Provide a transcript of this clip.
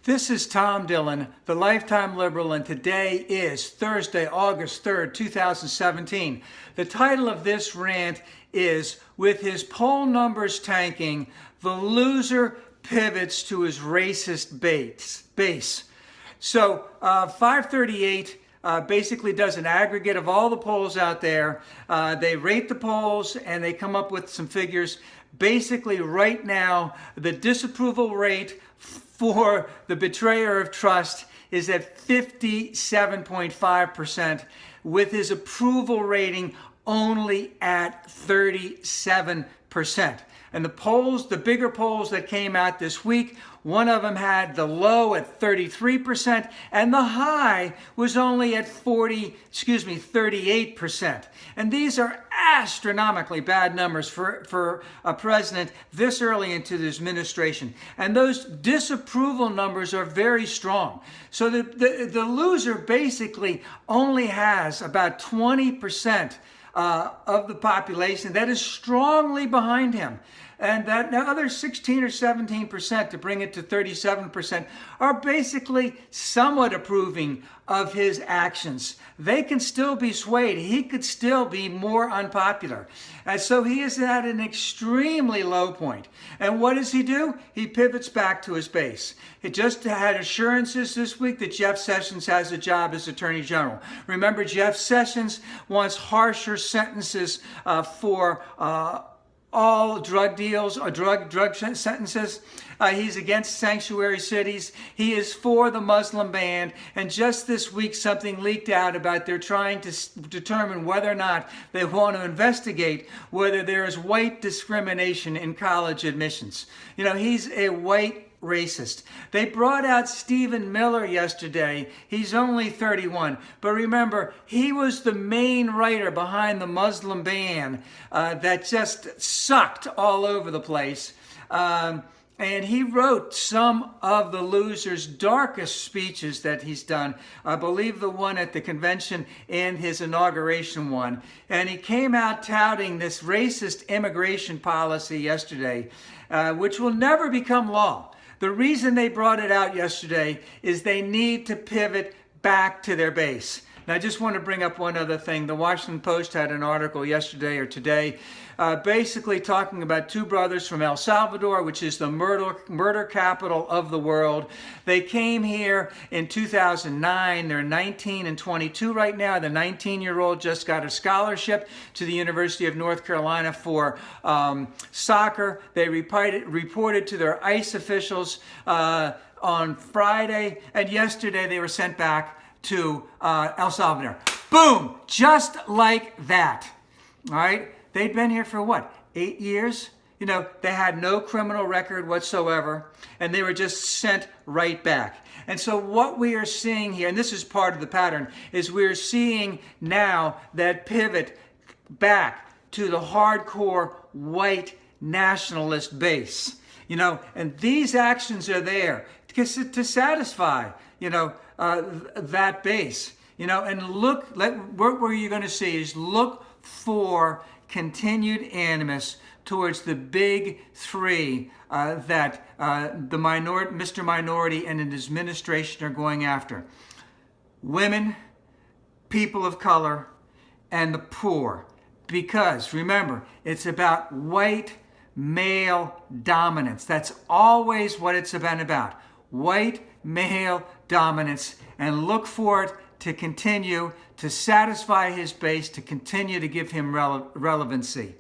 This is Tom Dillon, the Lifetime Liberal, and today is Thursday, August 3rd, 2017. The title of this rant is, with his poll numbers tanking, the loser pivots to his racist base. So 538 basically does an aggregate of all the polls out there. They rate the polls and they come up with some figures. Basically, right now, the disapproval rate for the betrayer of trust is at 57.5%, with his approval rating only at 37%. And the polls, the bigger polls that came out this week, one of them had the low at 33% and the high was only at 38%. And these are astronomically bad numbers for a president this early into his administration. And those disapproval numbers are very strong. So the loser basically only has about 20% of the population that is strongly behind him. And that other 16 or 17% to bring it to 37% are basically somewhat approving of his actions. They can still be swayed. He could still be more unpopular. And so he is at an extremely low point. And what does he do? He pivots back to his base. He just had assurances this week that Jeff Sessions has a job as Attorney General. Remember, Jeff Sessions wants harsher sentences for all drug deals or drug sentences. He's against sanctuary cities. He is for the Muslim ban. And just this week, something leaked out about they're trying to determine whether or not they want to investigate whether there is white discrimination in college admissions. You know, he's a white racist. They brought out Stephen Miller yesterday. He's only 31. But remember, he was the main writer behind the Muslim ban that just sucked all over the place. And he wrote some of the loser's darkest speeches that he's done. I believe the one at the convention and his inauguration one. And he came out touting this racist immigration policy yesterday, which will never become law. The reason they brought it out yesterday is they need to pivot back to their base. Now, I just want to bring up one other thing. The Washington Post had an article yesterday or today basically talking about two brothers from El Salvador, which is the murder capital of the world. They came here in 2009. They're 19 and 22 right now. The 19-year-old just got a scholarship to the University of North Carolina for soccer. They reported to their ICE officials on Friday, and yesterday they were sent back to El Salvador. Boom! Just like that. All right? They'd been here for what? 8 years? You know, they had no criminal record whatsoever, and they were just sent right back. And so what we are seeing here, and this is part of the pattern, is we're seeing now that pivot back to the hardcore white nationalist base. You know, and these actions are there to satisfy, you know, that base. You know, and look, what you're going to see is look for continued animus towards the big three that Mr. Minority and his administration are going after. Women, people of color, and the poor. Because, remember, it's about white male dominance. That's always what it's been about. White male dominance. And look for it to continue to satisfy his base, to continue to give him relevancy.